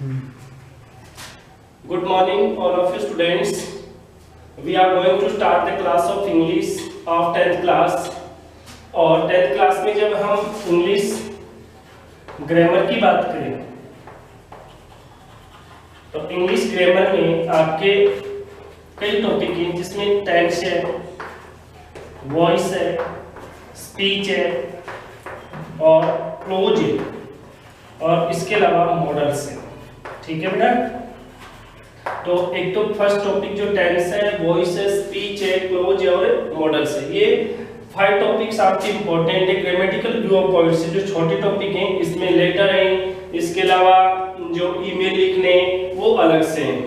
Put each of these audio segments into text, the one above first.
Good morning, all of you students. We are going to start the class of English of 10th class. और 10th class में जब हम English grammar की बात करें तो इंग्लिश ग्रामर में आपके कई टॉपिक हैं, जिसमें टेंस है, वॉइस है, स्पीच है और क्लोज है और इसके अलावा मॉडल्स है। ठीक है बेटा, तो एक तो फर्स्ट टॉपिक जो टेंस है, वॉइस है, स्पीच है, क्लोज है और मॉडल्स है। ये 5 टॉपिक्स आपके इंपॉर्टेंट है ग्रामेटिकल व्यू ऑफ वर्ड से। जो छोटे टॉपिक हैं इसमें लेटर हैं, इसके अलावा जो ईमेल लिखने वो अलग से हैं।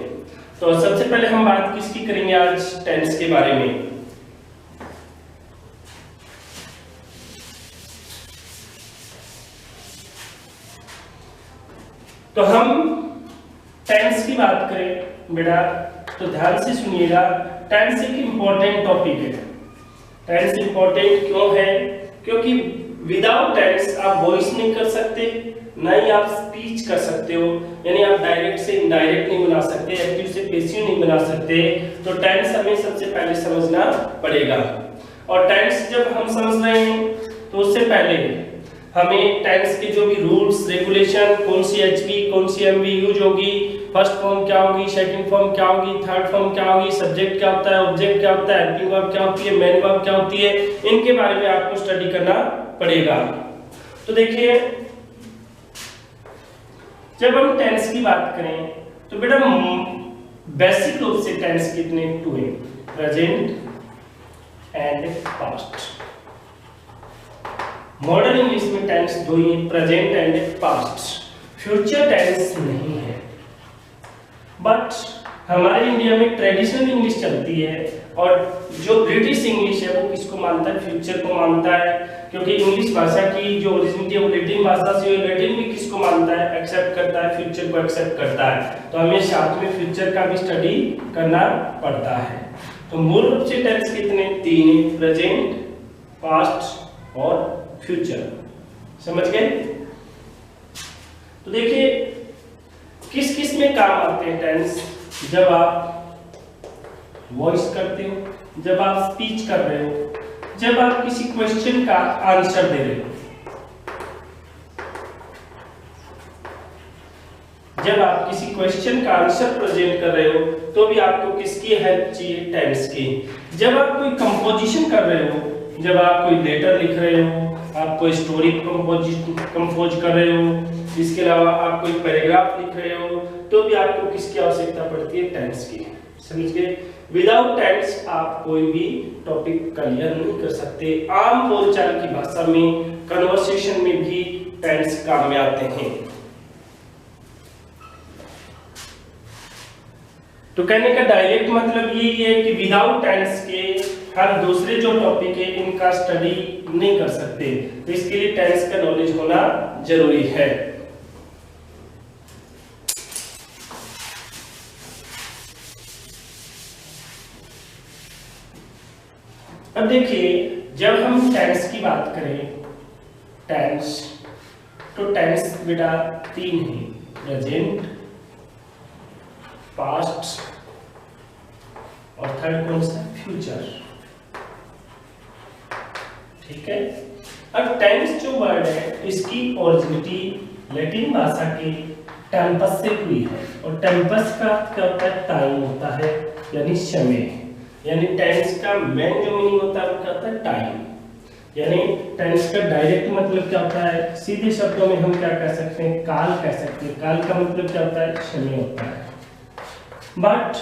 तो सबसे पहले हम बात किसकी करेंगे आज? टेंस के बारे में। तो हम टेंस की बात करें बेटा तो ध्यान से सुनिएगा। टेंस एक इंपॉर्टेंट टॉपिक है। टेंस इंपॉर्टेंट क्यों है? क्योंकि विदाउट टेंस आप वॉइस नहीं कर सकते, ना ही आप स्पीच कर सकते हो, यानी आप डायरेक्ट से इनडायरेक्ट नहीं बना सकते, एक्टिव से पैसिव नहीं बना सकते। तो टेंस हमें सबसे पहले समझना पड़ेगा। और टेंस जब हम समझ रहे हैं तो उससे पहले हमें टेंस के जो भी रूल्स रेगुलेशन, कौन सी एचवी कौन सी एमवी यूज होगी, फर्स्ट फॉर्म क्या होगी, सेकंड फॉर्म क्या होगी, थर्ड फॉर्म क्या होगी, सब्जेक्ट क्या होता है, ऑब्जेक्ट क्या होता है, हेल्पिंग वर्ब क्या होती है, मेन वर्ब क्या होती है, इनके बारे में आपको स्टडी करना पड़ेगा। तो देखिए, जब हम टेंस की बात करें तो बेटा बेसिक रूप से टेंस कितने 2 हैं, present and past. Modern English में टेंस 2 ही है, present and past. Future tense नहीं है। बट हमारे इंडिया में ट्रेडिशनल इंग्लिश चलती है और जो ब्रिटिश इंग्लिश है वो किसको मानता है? फ्यूचर को मानता है। क्योंकि इंग्लिश भाषा की जो ओरिजिनिटी है वो लैटिन भाषा से है। लैटिन भी किसको मानता है? एक्सेप्ट करता है, फ्यूचर को एक्सेप्ट करता है। तो हमें साथ में फ्यूचर का भी स्टडी करना पड़ता है। तो मूल रूप से टेंस कितने 3 हैं, प्रेजेंट, पास्ट और फ्यूचर। समझ गए? तो देखिए किस किस में काम आते हैं टेंस। जब आप वॉइस करते हो, जब आप स्पीच कर रहे हो, जब आप किसी क्वेश्चन का आंसर दे रहे हो, जब आप किसी क्वेश्चन का आंसर प्रेजेंट कर रहे हो तो भी आपको किसकी हेल्प चाहिए? टेंस की। जब आप कोई कंपोजिशन कर रहे हो, जब आप कोई लेटर लिख रहे हो, आप कोई स्टोरी कंपोज कर रहे हो, इसके अलावा आप कोई पैराग्राफ लिख रहे हो, तो भी आपको किसकी आवश्यकता पड़ती है? टेंस की। समझ गए? विदाउट टेंस आप कोई भी टॉपिक क्लियर नहीं कर सकते। आम बोलचाल की भाषा में, कन्वर्सेशन में भी टेंस काम में आते हैं। तो कहने का डायरेक्ट मतलब यही है कि विदाउट टेंस के हम दूसरे जो टॉपिक है इनका स्टडी नहीं कर सकते। तो इसके लिए टेंस का नॉलेज होना जरूरी है। अब देखिए, जब हम टेंस की बात करें टेंस तो टेंस बेटा 3 है, प्रेजेंट, पास्ट और थर्ड कौन सा? फ्यूचर। ठीक है। अब टेंस जो वर्ड है इसकी ओरिजिनिटी लैटिन भाषा के टेम्पस से हुई है और टेम्पस का क्या होता है? टाइम होता है, यानी समय। यानी टेंस का मेन जो मीनिंग होता है वो क्या होता है? टाइम। यानी टेंस का डायरेक्ट मतलब क्या होता है? सीधे शब्दों में हम क्या कह सकते हैं? काल कह सकते हैं। काल का मतलब क्या होता है? समय होता है। बट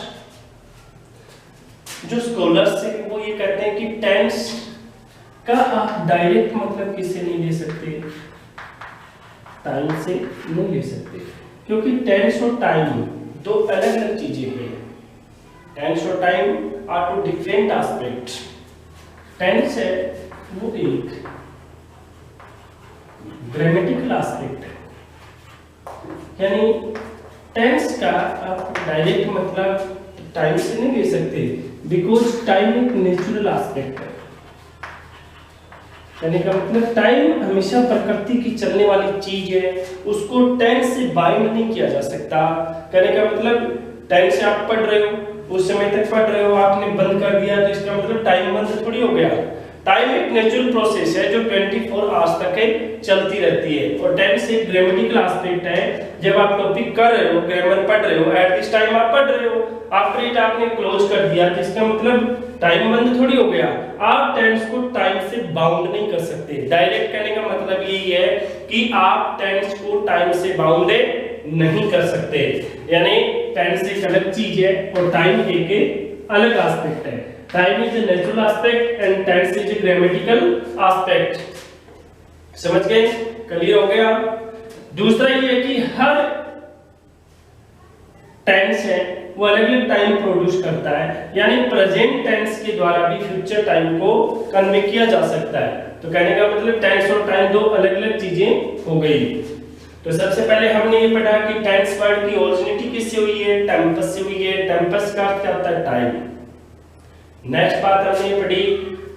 जो स्कॉलर्स है वो ये कहते हैं कि टेंस का आप डायरेक्ट मतलब किससे नहीं ले सकते? टाइम से नहीं ले सकते, क्योंकि टेंस और टाइम 2 अलग अलग चीजें हैं। टेंस और time are 2 different aspect. Tense है वो एक ग्रामेटिकल एस्पेक्ट है, यानी टेंस का आप डायरेक्ट मतलब टाइम से नहीं ले सकते, बिकॉज टाइम एक नेचुरल एस्पेक्ट है। कहने का मतलब टाइम हमेशा प्रकृति की चलने वाली चीज है, उसको टेंस से बाइंड नहीं किया जा सकता। कहने का मतलब टाइम से आप पढ़ रहे हो, उस समय तक पढ़ रहे हो, आपने बंद कर दिया तो इसका मतलब टाइम बंद थोड़ी हो गया। टाइम एक नेचुरल प्रोसेस है जो 24 आवर्स तक चलती रहती है। और टेंस एक ग्रामेटिकल एस्पेक्ट है, जब आप टॉपिक कर रहे हो, ग्रामर पढ़ रहे हो, एट दिस टाइम आप पढ़ रहे हो, आफ्टर इट आपने क्लोज कर दिया तो इसका मतलब टाइम बंद थोड़ी हो गया। आप टेंस को टाइम से बाउंड नहीं कर सकते। डायरेक्ट कहने का मतलब यही है कि आप टेंस को टाइम से बाउंड नहीं कर सकते, यानी टेंस एक अलग चीज है और टाइम एक अलग एस्पेक्ट है। Time is a natural aspect and tense is a grammatical aspect। समझ गए? क्लियर हो गया? दूसरा ये है कि हर टेंस है वो अलग अलग टाइम प्रोड्यूस करता है, यानी प्रेजेंट टेंस के द्वारा भी फ्यूचर टाइम को कन्वे किया जा सकता है। तो कहने का मतलब टेंस और टाइम दो अलग अलग चीजें हो गई। तो सबसे पहले हमने ये पढ़ा कि टेंस वर्ड की ओरिजिनिटी किससे हुई है? टेम्पस से हुई है। टेम्पस का अर्थ क्या होता है? टाइम। नेक्स्ट बात हमने पढ़ी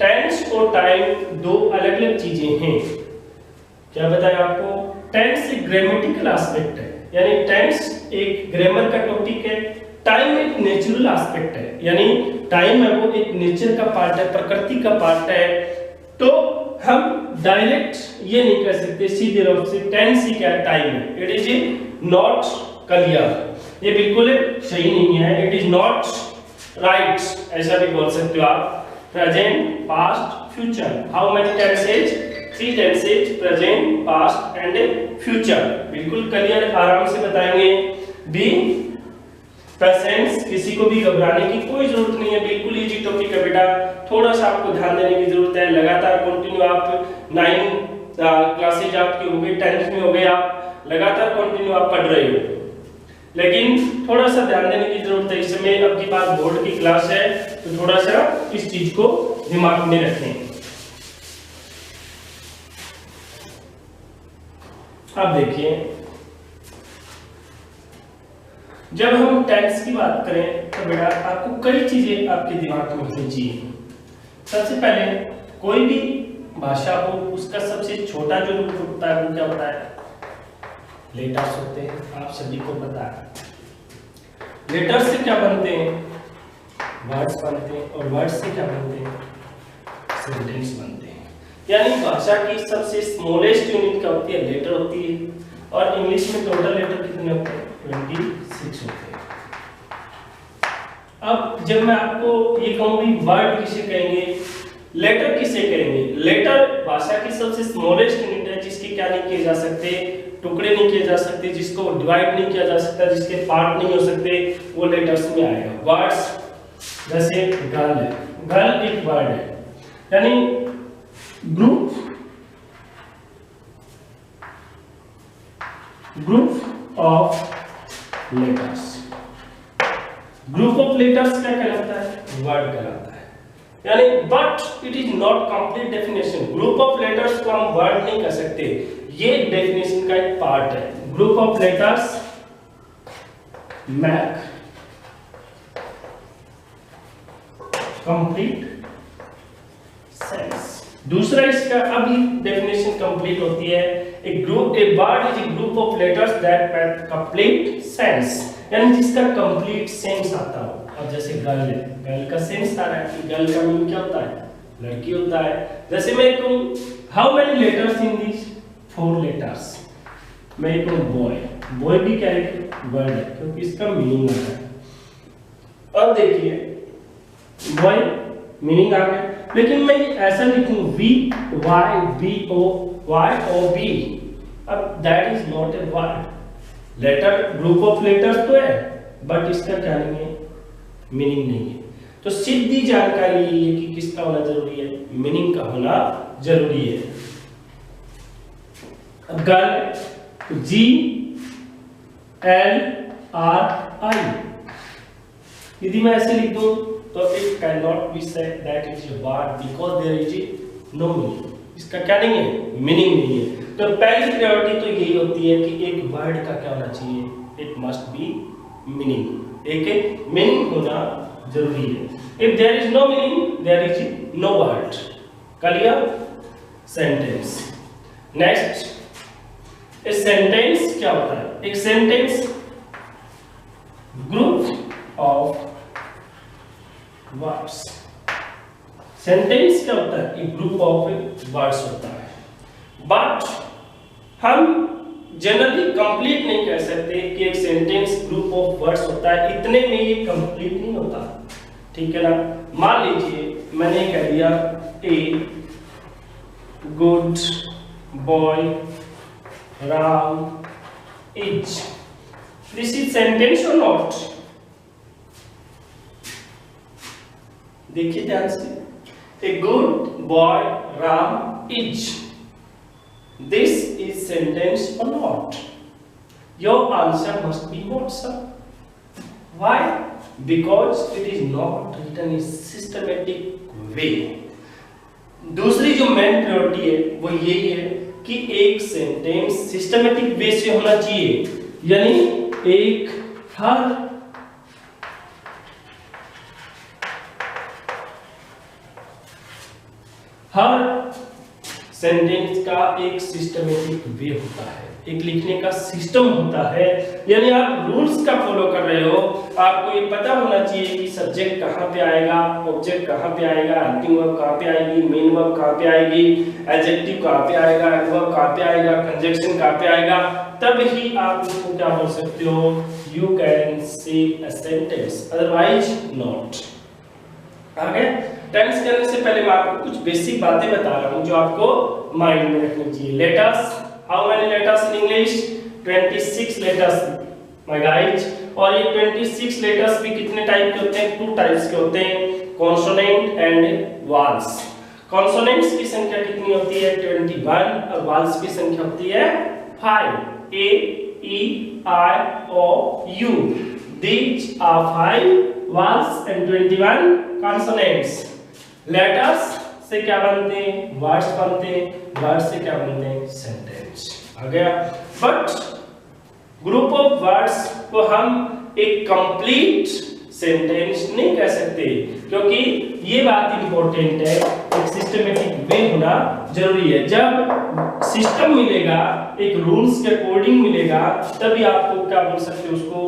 टेंस और टाइम दो अलग अलग चीजें हैं। क्या बताया आपको? टेंस एक ग्रामेटिकल एस्पेक्ट है, यानी टेंस एक ग्रामर का टॉपिक है। टाइम एक नेचुरल एस्पेक्ट है, यानी टाइम है वो एक नेचर का पार्ट है, प्रकृति का पार्ट है। तो हम डायरेक्ट ये नहीं कह सकते सीधे रूप से टेंस ही क्या टाइम है। इट इज नॉट क्लियर, ये बिल्कुल सही नहीं है। इट इज नॉट राइट, ऐसा भी बोल सकते हो आप। Present, past, future. How many tenses? 3 tenses, present, past and future. बिल्कुल क्लियर, आराम से बताएंगे। बी पेशेंस, किसी को भी घबराने की कोई जरूरत नहीं है, बिल्कुल इजी टॉपिक है बेटा। थोड़ा सा आपको ध्यान देने की जरूरत है। लगातार कंटिन्यू आप 9 क्लासेज आपकी हो गई, 10th में हो गए, आप लगातार कंटिन्यू आप पढ़ रहे हो, लेकिन थोड़ा सा ध्यान देने की जरूरत है। इस समय अब की बात बोर्ड की क्लास है, तो थोड़ा सा इस चीज को दिमाग में रखें। अब देखिए, जब हम टेंस की बात करें तो बेटा आपको कई चीजें आपके दिमाग में होनी चाहिए। सबसे पहले कोई भी भाषा हो उसका सबसे छोटा जो रूप होता है वो क्या होता है? लेटर्स होते हैं, आप सभी को पता है। लेटर्स से क्या बनते हैं? वर्ड्स बनते हैं, और वर्ड्स से क्या बनते हैं? सेंटेंस बनते हैं। यानी भाषा की सबसे स्मॉलेस्ट यूनिट क्या होती है? लेटर होती है। और इंग्लिश में टोटल लेटर कितने होते हैं? 26 होते हैं। अब जब मैं आपको ये कहूँ भी वर्ड किसे कहेंगे, लेटर किसे कहेंगे? लेटर भाषा की सबसे स्मॉलेस्ट यूनिट है, जिसके क्या नहीं किए जा सकते? टुकड़े नहीं किए जा सकते, जिसको डिवाइड नहीं किया जा सकता, जिसके पार्ट नहीं हो सकते, वो लेटर्स में आएगा। वर्ड्स जैसे गर्ल है, गर्ल एक वर्ड है, यानी group of letters. Group of letters क्या कहलाता है? वर्ड कहलाता है। यानी but it is not complete definition. Group of letters को हम वर्ड नहीं कह सकते, ये डेफिनेशन का एक पार्ट है। Group of letters make complete sense. दूसरा इसका अभी डेफिनेशन कंप्लीट होती है। A group, a word is a group of letters that make complete sense, यानी जिसका कंप्लीट सेंस आता हो। अब जैसे गर्ल है, गर्ल का सेंस आ रहा है कि गर्ल का मीनिंग क्या होता है? लड़की होता है। जैसे मैं कहूँ how many letters in this? 4 letters. मैं कहूँ बॉय, बॉय भी क्या है? वर्ड है, क्योंकि इसका मीनिंग आ रहा है। अब देखिए बॉय मीनिंग आ गया, लेकिन मैं ऐसा लिखूं VYBOYOB, अब that is not a word. Letter group of letters तो है, बट इसका क्या नहीं है? मीनिंग नहीं है। तो सीधी जानकारी ये है कि किसका होना जरूरी है? मीनिंग का होना जरूरी है। अब गर्ल GLRI, यदि मैं ऐसे लिख दूं तो it can not be said that it is a word because there is no meaning. इसका क्या नहीं है? मीनिंग नहीं है। तो पहली प्रायोरिटी तो यही होती है कि एक वर्ड का क्या होना चाहिए? It must be meaning. एक मीनिंग होना जरूरी है। If there is no meaning there is no word. Clear? Sentence. Next, एक सेंटेंस क्या होता है? एक sentence group of words. Sentence क्या होता है? एक ग्रुप ऑफ वर्ड्स होता है, बट हम जनरली कंप्लीट नहीं कह सकते कि एक सेंटेंस ग्रुप ऑफ वर्ड्स होता है, इतने में ये कंप्लीट नहीं होता, ठीक है ना। मान लीजिए मैंने कह दिया a good boy Ram is, this is sentence और नॉट? देखिए ध्यान से, a good boy Ram is, this is sentence or not? Your answer must be not, sir. Why? Because it is not written in systematic way. दूसरी जो main priority है वो यही है कि एक सेंटेंस सिस्टमेटिक वे से होना चाहिए, यानी एक हर सेंटेंस का एक सिस्टमेटिक वे होता है, एक लिखने का सिस्टम होता है, यानी आप रूल्स का फॉलो कर रहे हो। आपको ये पता होना चाहिए कि सब्जेक्ट कहाँ पे आएगा, ऑब्जेक्ट कहाँ पे आएगा, हेल्पिंग वर्ब कहाँ पे आएगी, मेन वर्ब कहाँ पे आएगी, एडजेक्टिव कहाँ पे आएगा, एडवर्ब कहाँ पे आएगा, कंजंक्शन कहाँ पे आएगा, तब ही आप इसको क्या बोल सकते हो, you can say a sentence, otherwise not. आगे टेंस करने से पहले मैं आपको कुछ बेसिक बातें बता रहा हूं जो आपको माइंड में रखनी चाहिए। Letters, how many letters in English? 26 letters my guys. और ये 26 लेटर्स भी कितने टाइप के होते हैं? 2 टाइप्स के होते हैं, कॉन्सोनेंट एंड वॉवल्स। कॉन्सोनेंट्स की संख्या कितनी होती है? 21, और वॉवल्स की संख्या होती है 5, A, E, I, O, U। These are 5 vowels and 21 consonants। Letters से क्या बनते हैं? वर्ड्स बनते हैं, वर्ड्स से क्या बनते हैं? सेंटेंस। आ गया। बट ग्रुप ऑफ वर्ड्स को हम एक कंप्लीट सेंटेंस नहीं कह सकते, क्योंकि ये बात इंपॉर्टेंट है, एक सिस्टमेटिक वे होना जरूरी है। जब सिस्टम मिलेगा, एक रूल्स के अकॉर्डिंग मिलेगा, तभी आपको क्या बोल सकते हो, उसको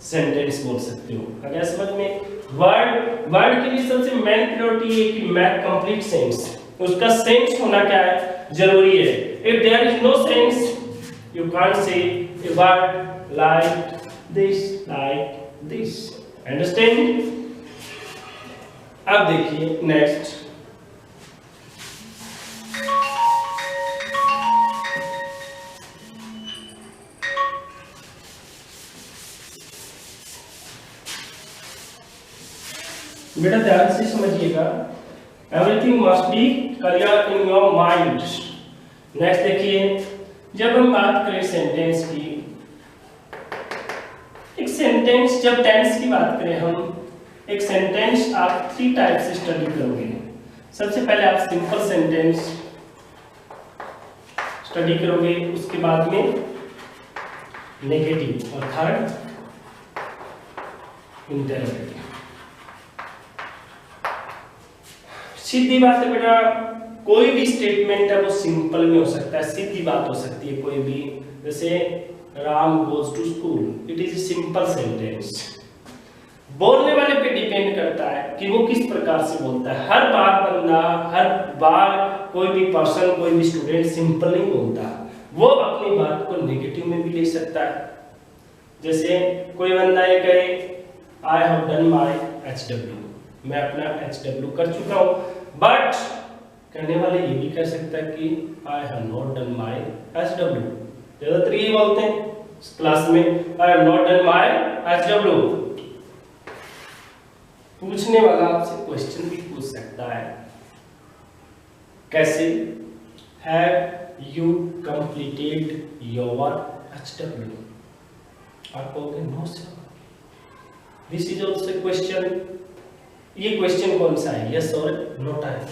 सेंटेंस बोल सकते हो। अगर समझ में, वर्ड के लिए सबसे मेन प्रायोरिटी है कि मेक कंप्लीट सेंस, उसका सेंस होना क्या है? जरूरी है। If there is no sense, you can't say a word like this. Understand? अब देखिए नेक्स्ट, बेटा ध्यान से समझिएगा, everything must be clear in your mind. Next देखिए, जब हम बात करें सेंटेंस की, एक सेंटेंस, जब टेंस की बात करें हम, एक सेंटेंस आप 3 टाइप से स्टडी करोगे। सबसे पहले आप सिंपल सेंटेंस स्टडी करोगे, उसके बाद में नेगेटिव, और थर्ड इंटरोगेटिव। सीधी बात है बेटा, कोई भी स्टेटमेंट है वो सिंपल में हो सकता है, सीधी बात हो सकती है कोई भी। जैसे Ram goes to school, it is a simple sentence. बोलने वाले पे डिपेंड करता है कि वो किस प्रकार से बोलता है। हर बार कोई भी पर्सन, कोई भी स्टूडेंट सिंपल नहीं बोलता, वो अपनी बात को नेगेटिव में भी ले सकता है। जैसे कोई बंदा ये कहे, I have done my HW, मैं अपना HW कर चुका हूं, बट कहने वाले ये भी कह सकता है कि I have not done my HW। ज्यादातर ये बोलते हैं क्लास में, I have not done my HW। पूछने वाला आपसे क्वेश्चन भी पूछ सकता है, कैसे? Have you completed your HW? आप कहोगे no sir, this is also question. ये क्वेश्चन कौन सा है? यस और नो टाइप।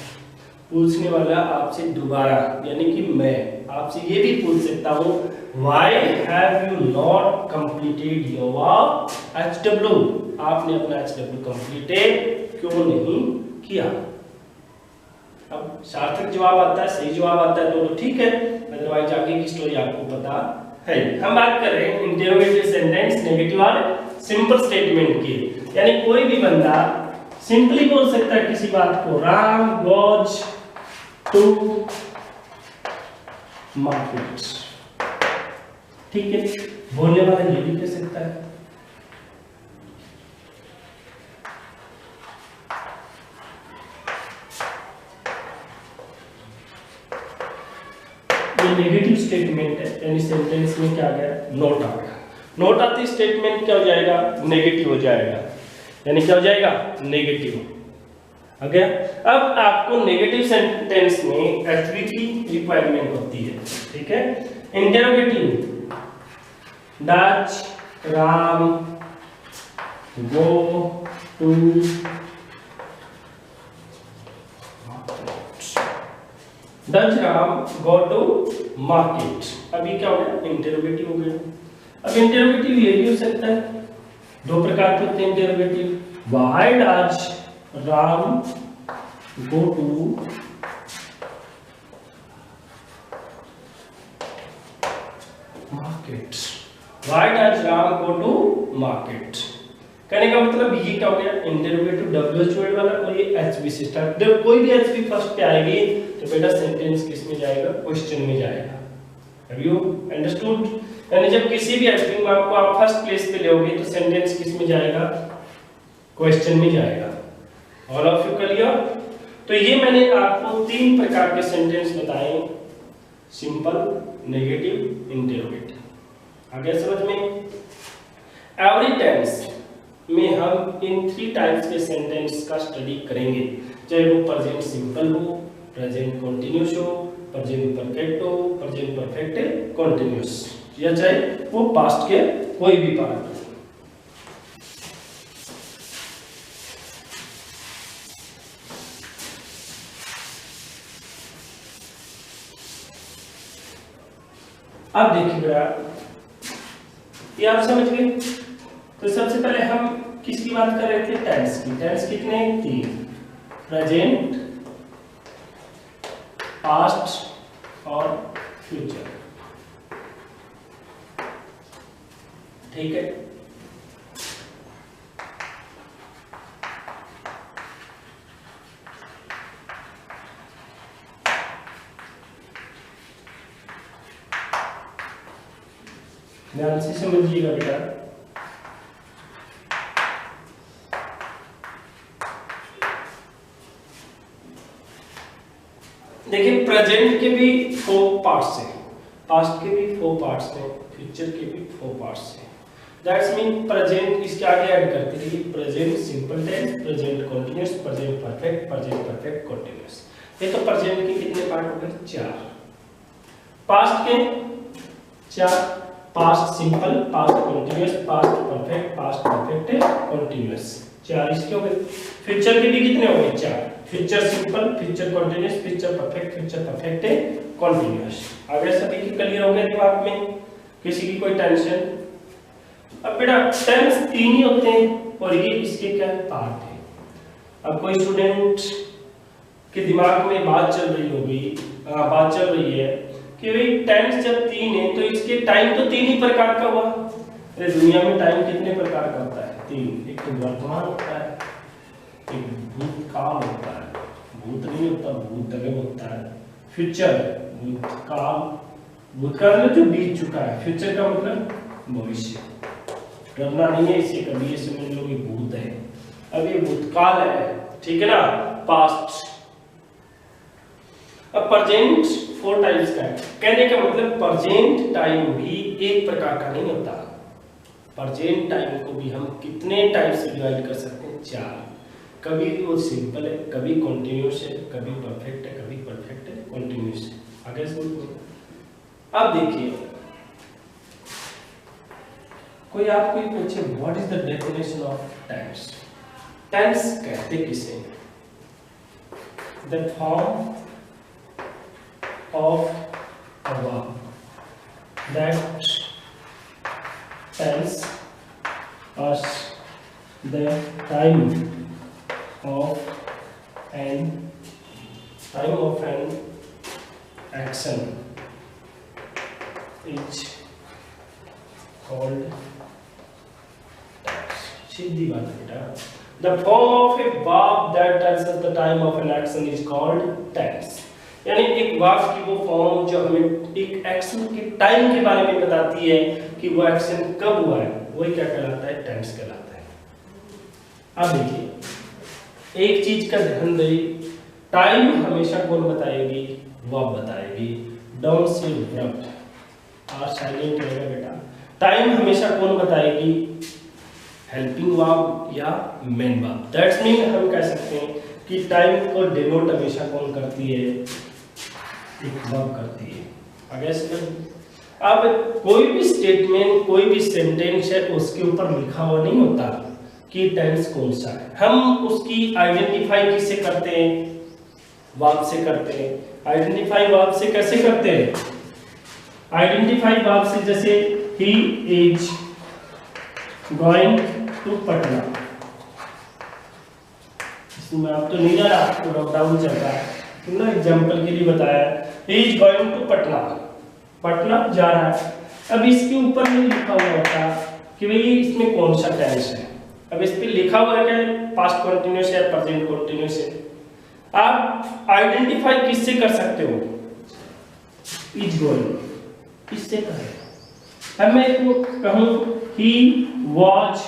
पूछने वाला आपसे दोबारा, यानी कि मैं आपसे ये भी पूछ सकता हूँ, why have you not completed your HW? आपने अपना HW कंप्लीटेड क्यों नहीं किया? अब सार्थक जवाब आता है, सही जवाब आता है तो ठीक है, अदरवाइज आगे की स्टोरी आपको पता है। हम बात कर रहे हैं इंटरोगेटिव सेंटेंस नेगेटिव और सिंपल स्टेटमेंट की, यानी कोई भी बंदा सिंपली बोल सकता है किसी बात को, राम गोज टू मार्केट, ठीक है, बोलने वाला ये भी कह सकता है। ये नेगेटिव स्टेटमेंट है, यानी सेंटेंस में क्या आ गया, नोट आ गया। नोट आती स्टेटमेंट क्या हो जाएगा, नेगेटिव हो जाएगा, यानी क्या हो जाएगा, नेगेटिव आ गया। अब आपको नेगेटिव सेंटेंस में एचवी की रिक्वायरमेंट होती है, ठीक है। Interrogative, does Ram go to, does Ram go to market, अभी क्या हो गया, इंटरोगेटिव हो गया। अब इंटरोगेटिव ये भी हो सकता है, दो प्रकार के होते हैं interrogative, why does Ram go to market, why does Ram go to market, कहने का मतलब ये क्या हो गया, इंटरोगेटिव डब्ल्यूएच वर्ड वाला और ये एचवी से स्टार्ट, जब कोई भी एचवी फर्स्ट पे आएगी तो बेटा सेंटेंस किस में जाएगा, क्वेश्चन में जाएगा। हैव यू अंडरस्टूड, यानी जब किसी भी एचवी मार्क को आप फर्स्ट प्लेस पे लोगे तो सेंटेंस किस में जाएगा, क्वेश्चन में जाएगा। All of you clear. तो ये मैंने आपको तीन प्रकार के सेंटेंस बताए, सिंपल, नेगेटिव, इंटरोगेटिव। आगे समझ में। एवरी टेंस में हम इन थ्री टाइप्स के सेंटेंस का स्टडी करेंगे, चाहे वो प्रेजेंट सिंपल हो, प्रेजेंट कंटीन्यूअस हो, प्रेजेंट परफेक्ट हो, प्रेजेंट परफेक्ट कंटीन्यूअस, या चाहे वो पास्ट के कोई भी पार्ट हो। अब देखिएगा, ये आप समझ गए। तो सबसे पहले हम किसकी बात कर रहे थे, टेंस की। टेंस कितने, तीन, प्रेजेंट, पास्ट और फ्यूचर, ठीक है। ध्यान से समझिएगा बेटा। देखिए प्रेजेंट के भी 4 पार्ट्स हैं, पास्ट के भी 4 पार्ट्स हैं, फ्यूचर के भी 4 पार्ट्स हैं। दैट्स मीन प्रेजेंट इसके आगे ऐड करते रहिए, present simple tense, present continuous, present perfect, present perfect continuous. ये तो प्रेजेंट के कितने पार्ट हो गए, 4। पास्ट के 4, past simple, past continuous, past perfect, past perfect continuous, 4 इसके हो गए। फ्यूचर के भी कितने हो गए, 4, future simple, future continuous, future perfect continuous. आगे सभी की क्लियर हो गया दिमाग में, किसी की कोई टेंशन। अब बेटा टेंस 3 ही होते हैं और ये इसके क्या पार्ट है। अब कोई स्टूडेंट के दिमाग में बात चल रही होगी, बात चल रही है कि भाई टेंस जब 3 है तो इसके टाइम तो 3 ही प्रकार का हुआ। अरे दुनिया में टाइम कितने प्रकार का होता है, 3। एक तो वर्तमान होता है, एक भूतकाल होता है, भूत नहीं होता, भूतगम होता है, फ्यूचर, भूतकाल में जो बीत चुका है, फ्यूचर का मतलब भविष्य। डरना नहीं है इसे, कभी ये समझ लो कि भूत है, अब ये भूतकाल है, ठीक है ना, पास्ट। अब प्रेजेंट 4 टाइप्स का है, कहने का मतलब प्रेजेंट टाइम भी एक प्रकार का नहीं होता। प्रेजेंट टाइम को भी हम कितने टाइप से डिवाइड कर सकते हैं, 4। कभी वो सिंपल है, कभी कंटीन्यूअस है, कभी परफेक्ट है, कभी परफेक्ट है कंटीन्यूअस है। आगे समझिए। अब देखिए कोई आपको ये पूछे what is the definition of tense, tense कहते किसे, the form of a verb that tells us the time of an time of an action is called, सीधी बात है बेटा, the form of a verb that tells us the time of an action is called tense. यानी एक verb की वो form जो हमें एक एक्शन के टाइम के बारे में बताती है कि वो एक्शन कब हुआ है, वही क्या कहलाता है, टेंस कहलाता है। अब देखिए एक चीज का ध्यान दें, टाइम हमेशा कौन बताएगी, वर्ब बताएगी। डोंट से वर्ब और साइलेंट रहेगा बेटा। टाइम हमेशा कौन बताएगी, हेल्पिंग वर्ब या मेन वर्ब। दैट्स मीन हम कह सकते हैं कि टाइम को डिनोट हमेशा कौन करती है, एक वर्ब करती है। अब कोई भी स्टेटमेंट, कोई भी सेंटेंस है, उसके ऊपर लिखा हुआ नहीं होता कि टेंस कौन सा है। हम उसकी आइडेंटिफाई किससे करते हैं, वर्ब से करते हैं। आइडेंटिफाई वर्ब से कैसे करते हैं, आइडेंटिफाई वर्ब से जैसे he is going to Patna, इसमें आप तो नहीं जा रहा, आपको लॉकडाउन चल रहा है, तुमने एग्जांपल के लिए बताया, he is going to Patna, Patna जा रहा है। अब इसके ऊपर नहीं लिखा हुआ होता कि भाई इसमें कौन सा टेंस है। अब इस पे लिखा हुआ है क्या, पास्ट कंटिन्यूअस है, प्रेजेंट कंटिन्यूअस है। आप आइडेंटिफाई किससे कर सकते हो, इज गोइंग, इससे करें। अब मैं इसको कहूं he was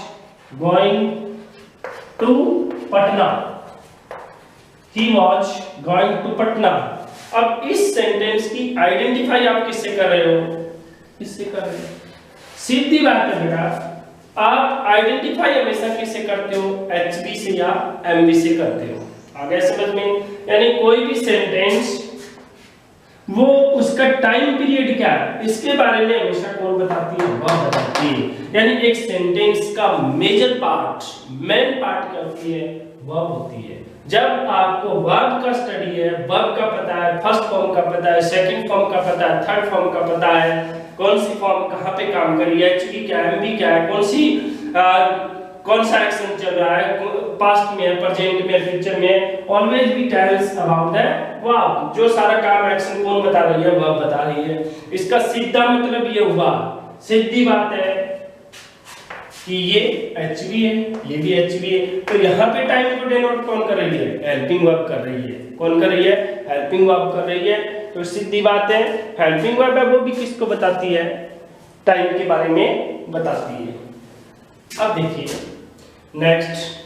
going to Patna, he was going to Patna. अब इस सेंटेंस की आइडेंटिफाई आप किससे कर रहे हो, इससे कर रहे हो। सीधी बात है बेटा, आप आइडेंटिफाई हमेशा किससे करते हो, एचबी से या एमबी से करते हो। आ गया समझ में। यानी कोई भी सेंटेंस, वो उसका टाइम पीरियड क्या है, इसके बारे में हमेशा कौन बताती है, वह बताती है। यानी एक सेंटेंस का मेजर पार्ट, मेन पार्ट क्या होती है, वर्ब होती है। जब आपको वर्ब का स्टडी है, वर्ब का पता है, फर्स्ट फॉर्म का पता है, सेकंड फॉर्म का पता है, थर्ड फॉर्म का पता है, कौन सी फॉर्म कहाँ पे काम कर रही है, एचबी क्या है, एमबी क्या है, कौन सा एक्शन चल रहा है, पास्ट में है, प्रेजेंट में, फ्यूचर में, always be tells about the verb. जो सारा काम एक्शन कौन बता रही है, वर्ब बता रही है। इसका सीधा मतलब ये हुआ, सीधी बात है कि ये एचबी है, ये भी एचबी है। तो यहाँ पे टाइम को डिनोट कौन कर रही है, हेल्पिंग वर्ब कर रही है। कौन कर रही है, हेल्पिंग वर्ब कर रही है। तो सीधी बात है, हेल्पिंग वर्ब है वो भी किसको बताती है, टाइम के बारे में बताती है। अब देखिए नेक्स्ट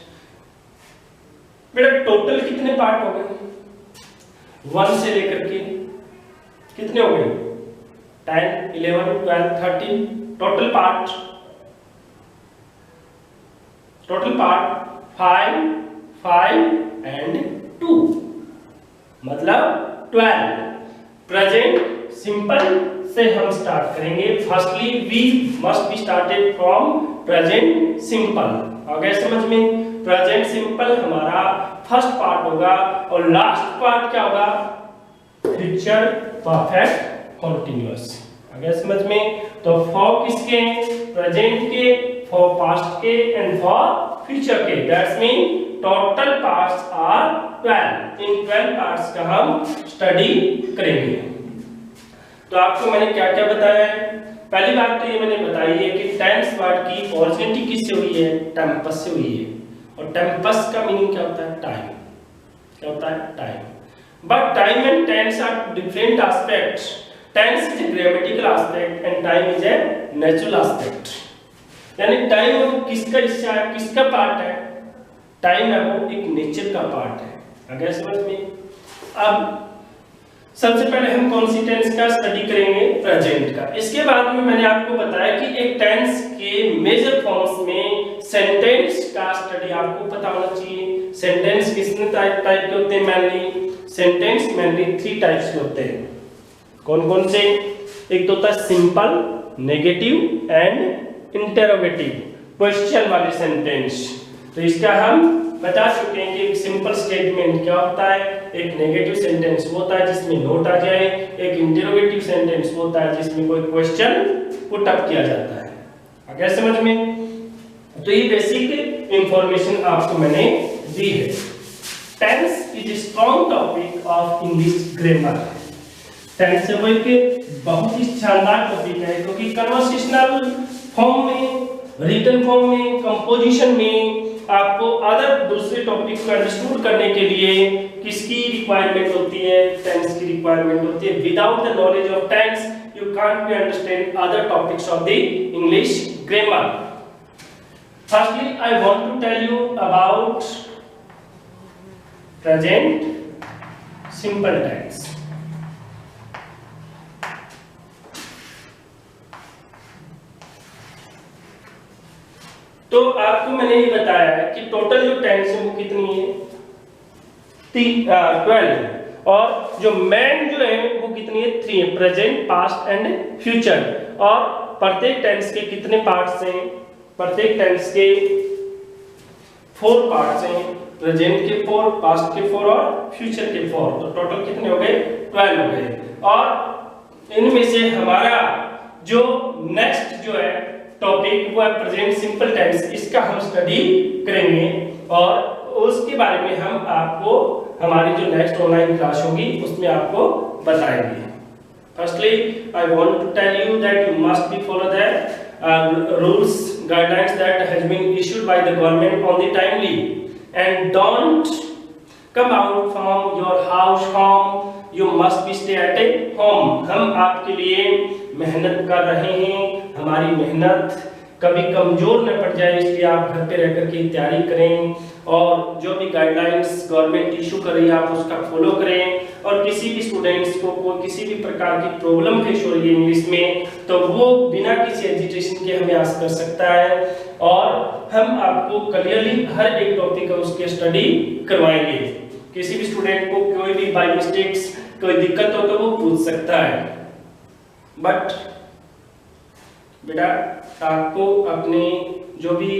बेटा, टोटल कितने पार्ट हो गए, 1 से लेकर के कितने हो गए, 10, 11, 12, 13 टोटल पार्ट 5, 5 एंड 2 मतलब 12। प्रेजेंट सिंपल से हम स्टार्ट करेंगे। Firstly we must be started from present simple. आ गया समझ में। प्रेजेंट सिंपल हमारा फर्स्ट पार्ट होगा और लास्ट पार्ट क्या होगा, फ्यूचर परफेक्ट कंटीन्यूअस। आ गया समझ में। तो फॉर किसके, प्रेजेंट के, फॉर पास्ट के एंड फॉर फ्यूचर के। That's mean total parts are 12। इन 12 पार्ट्स का हम स्टडी करेंगे। तो आपको मैंने क्या क्या बताया है। पहली बात तो ये मैंने बताई है कि टेंस वर्ड की ओरिजिनिटी किससे हुई है, टेम्पस से हुई है। और टेम्पस का मीनिंग क्या होता है, टाइम। क्या होता है, time. But time and tense are different aspects. Tense is a grammatical aspect and time is a natural aspect. यानी टाइम किसका हिस्सा है, किसका पार्ट है, टाइम है वो एक नेचर का पार्ट है। अगर समझ में। अब सबसे पहले हम कौन सी टेंस का स्टडी करेंगे, प्रेजेंट का। इसके बाद में मैंने आपको बताया कि एक टेंस के मेजर फॉर्म्स में सेंटेंस का स्टडी आपको पता होना चाहिए। सेंटेंस कितने टाइप के होते हैं, मेनली सेंटेंस मेनली 3 टाइप्स के होते हैं। कौन कौन से, एक तो होता है simple, negative and interrogative, question वाले सेंटेंस। तो इसका हम बता चुके हैं कि एक सिंपल स्टेटमेंट क्या होता है, एक नेगेटिव सेंटेंस वो होता है जिसमें नोट आ जाए, एक इंटरोगेटिव सेंटेंस वो होता है जिसमें कोई क्वेश्चन पुट अप किया जाता है। आगे समझ में। तो ये बेसिक इंफॉर्मेशन आपको मैंने दी है। Tense is a strong topic of English grammar. Tense वो एक बहुत ही शानदार टॉपिक है, क्योंकि कन्वर्सेशनल फॉर्म में, रिटन फॉर्म में, कंपोजिशन में आपको अदर दूसरे टॉपिक को अंडरस्टूड करने के लिए किसकी रिक्वायरमेंट होती है? टेंस की रिक्वायरमेंट होती है। Without the knowledge of tense you can't be understand other topics of the English grammar. Firstly I want to tell you about present simple tense. तो आपको मैंने ये बताया है कि टोटल जो टेंस है वो कितनी है? 12, और जो मेन जो है वो कितनी है? 3 है, प्रेजेंट, पास्ट एंड फ्यूचर। और प्रत्येक टेंस के कितने पार्ट्स हैं? प्रत्येक टेंस के 4 पार्ट्स हैं, प्रेजेंट के 4, पास्ट के 4 और फ्यूचर के 4। तो टोटल कितने हो गए? 12 हो गए। और इनमें से हमारा जो नेक्स्ट जो है टॉपिक वो है प्रेजेंट सिंपल टेंस। इसका हम स्टडी करेंगे और उसके बारे में हम आपको हमारी जो नेक्स्ट ऑनलाइन क्लास होगी उसमें आपको बताएंगे। Firstly I want to tell you that you must be follow the rules guidelines that has been issued by the government on the timely and don't come out from your house home, you must be stay at a home. हम आपके लिए मेहनत कर रहे हैं, हमारी मेहनत कभी कमजोर न पड़ जाए, इसलिए आप घर पे रह कर के तैयारी करें और जो भी गाइडलाइंस गवर्नमेंट इशू कर रही है आप उसका फॉलो करें। और किसी भी स्टूडेंट्स को कोई किसी भी प्रकार की प्रॉब्लम फेस हो रही है इंग्लिश में तो वो बिना किसी एजिटेशन के हमें आस्क कर सकता है और हम आपको क्लियरली हर एक टॉपिक का उसके स्टडी करवाएंगे। किसी भी स्टूडेंट को कोई भी बाय मिस्टेक्स कोई दिक्कत हो तो वो पूछ सकता है। बट बेटा आपको अपने जो भी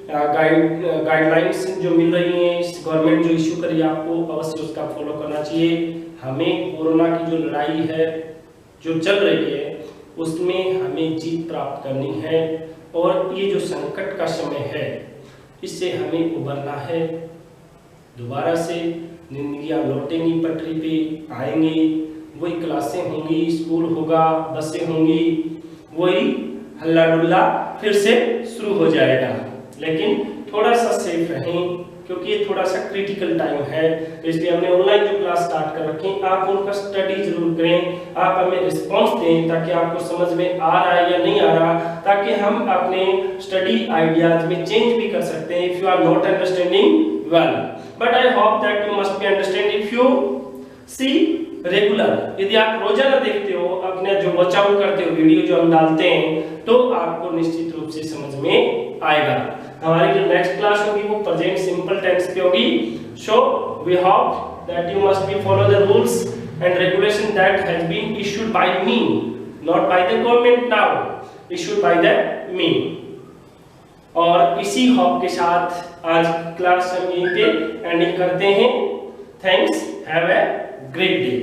गाइडलाइंस जो मिल रही हैं गवर्नमेंट जो इशू करी है आपको अवश्य उसका फॉलो करना चाहिए। हमें कोरोना की जो लड़ाई है जो चल रही है उसमें हमें जीत प्राप्त करनी है और ये जो संकट का समय है इससे हमें उबरना है। दोबारा से जिंदगियां लौटेंगी, पटरी पे आएंगी, वही क्लासें होंगी, स्कूल होगा, बसें होंगी, वही हल्ला डुल्ला फिर से शुरू हो जाएगा। लेकिन थोड़ा सा सेफ रहें क्योंकि ये थोड़ा सा क्रिटिकल टाइम है, तो इसलिए हमने ऑनलाइन जो क्लास स्टार्ट कर रखी है आप उनका स्टडी जरूर करें, आप हमें रिस्पांस दें ताकि आपको समझ में आ रहा है या नहीं आ रहा, ताकि हम अपने स्टडी आइडियाज में चेंज भी कर सकते हैं। If you are not understanding well, but I hope that you must be understand if you see regular. यदि आप रोजाना देखते हो, अपने जो वॉच आउट करते हो वीडियो जो हम डालते हैं तो आपको निश्चित रूप से समझ में आएगा। हमारी जो नेक्स्ट क्लास होगी वो प्रेजेंट सिंपल टेंस पे होगी। So we hope that you must be follow the rules and regulation that has been issued by me, not by the government now, issued by the me. और इसी hope के साथ आज class हम यहीं पे एंडिंग करते हैं। Thanks, have a great day।